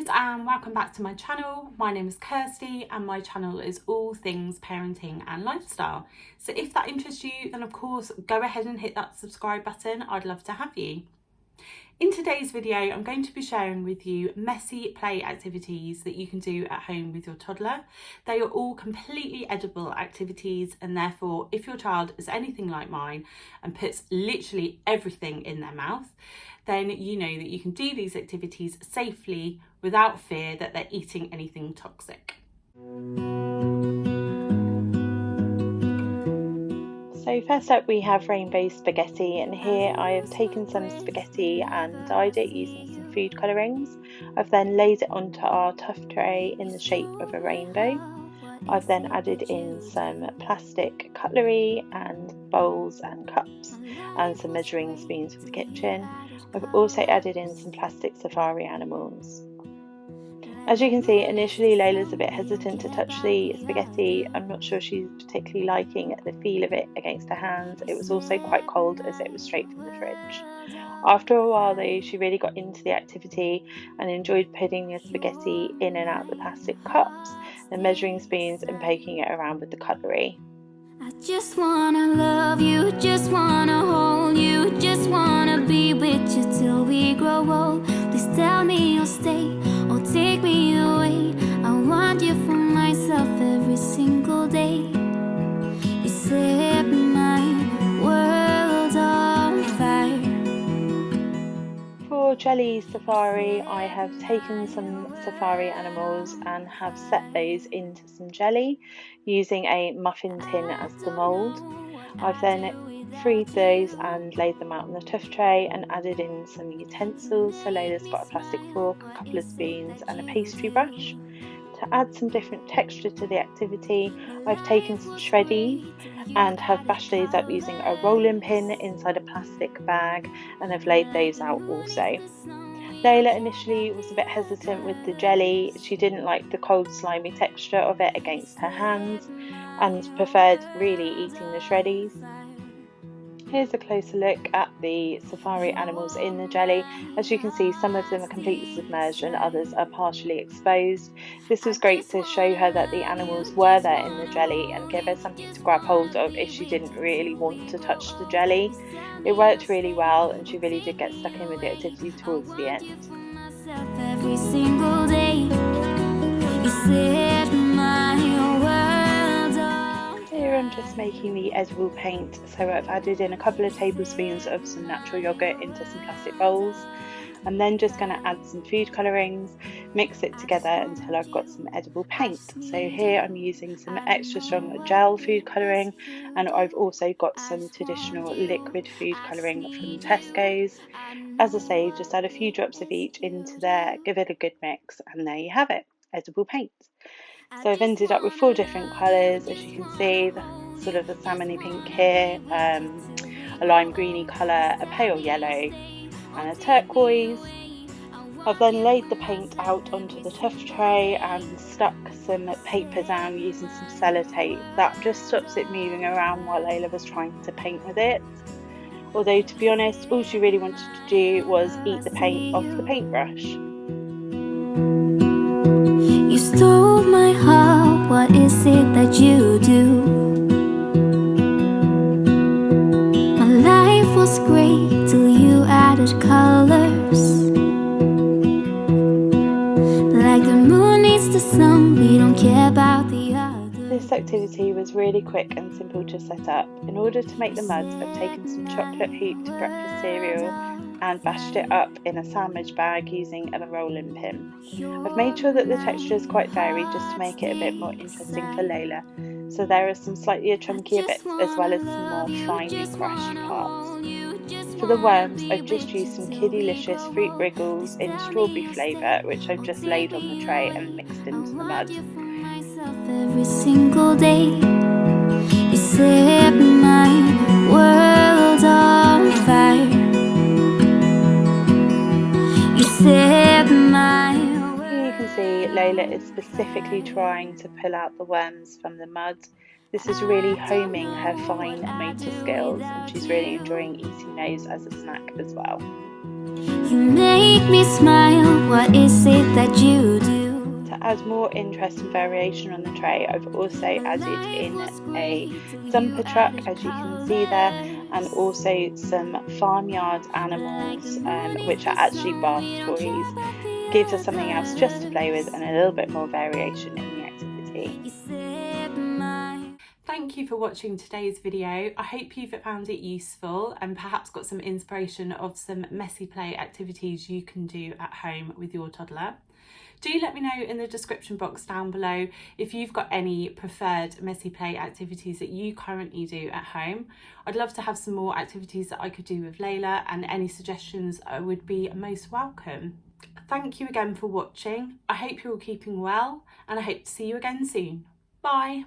guys, and welcome back to my channel. My name is Kirsty and my channel is all things parenting and lifestyle. So if that interests you, then of course go ahead and hit that subscribe button. I'd love to have you. In today's video, I'm going to be sharing with you messy play activities that you can do at home with your toddler. They are all completely edible activities, and therefore if your child is anything like mine and puts literally everything in their mouth, then you know that you can do these activities safely without fear that they're eating anything toxic. So first up we have rainbow spaghetti, and here I have taken some spaghetti and dyed it using some food colourings. I've then laid it onto our Tuff tray in the shape of a rainbow. I've then added in some plastic cutlery and bowls and cups and some measuring spoons from the kitchen. I've also added in some plastic safari animals. As you can see, initially Laila's a bit hesitant to touch the spaghetti. I'm not sure she's particularly liking the feel of it against her hands. It was also quite cold as it was straight from the fridge. After a while though, she really got into the activity and enjoyed putting the spaghetti in and out the plastic cups, the measuring spoons and poking it around with the cutlery. I just wanna love you, just wanna hold you, just wanna be with you till we grow old. Please tell me you'll stay or take me away. I want you for myself every single day. You set my world on fire. For jelly safari, I have taken some safari animals and have set those into some jelly using a muffin tin as the mould. I've then freed those and laid them out on the Tuff tray and added in some utensils. So Laila's got a plastic fork, a couple of spoons and a pastry brush. To add some different texture to the activity, I've taken some shreddies and have bashed those up using a rolling pin inside a plastic bag, and have laid those out also. Laila initially was a bit hesitant with the jelly. She didn't like the cold slimy texture of it against her hands and preferred really eating the shreddies. Here's a closer look at the safari animals in the jelly. As you can see, some of them are completely submerged and others are partially exposed. This was great to show her that the animals were there in the jelly and give her something to grab hold of if she didn't really want to touch the jelly. It worked really well and she really did get stuck in with the activity towards the end. Every single day, you set my world on. Here I'm just making the edible paint, so I've added in a couple of tablespoons of some natural yogurt into some plastic bowls. I'm then just going to add some food colourings, mix it together until I've got some edible paint. So here I'm using some extra strong gel food colouring, and I've also got some traditional liquid food colouring from Tesco's. As I say, just add a few drops of each into there, give it a good mix, and there you have it, edible paint. So I've ended up with 4 different colours, as you can see, sort of a salmony pink here, a lime greeny colour, a pale yellow and a turquoise. I've then laid the paint out onto the Tuff tray and stuck some paper down using some sellotape. That just stops it moving around while Laila was trying to paint with it. Although to be honest, all she really wanted to do was eat the paint off the paintbrush. You stole my heart, what is it that you do? My life was great till you added colors. Like the moon needs the sun, we don't care about the others. This activity was really quick and simple to set up. In order to make the muds, I've taken some chocolate hooped breakfast cereal and bashed it up in a sandwich bag using a rolling pin. I've made sure that the texture is quite varied just to make it a bit more interesting for Laila. So there are some slightly chunkier bits as well as some more finely crushed parts. For the worms, I've just used some Kiddylicious fruit wriggles in strawberry flavour, which I've just laid on the tray and mixed into the mud. Every single day, you set my world on fire. You set my world. Here you can see Laila is specifically trying to pull out the worms from the mud. This is really homing her fine motor skills, and she's really enjoying eating those as a snack as well. You make me smile, what is it that you do? To add more interest and variation on the tray, I've also added in a dumper truck, as you can see there, and also some farmyard animals, which are actually bath toys. Gives us something else just to play with and a little bit more variation in the activity. Thank you for watching today's video. I hope you've found it useful and perhaps got some inspiration of some messy play activities you can do at home with your toddler. Do let me know in the description box down below if you've got any preferred messy play activities that you currently do at home. I'd love to have some more activities that I could do with Laila, and any suggestions would be most welcome. Thank you again for watching. I hope you're all keeping well, and I hope to see you again soon. Bye.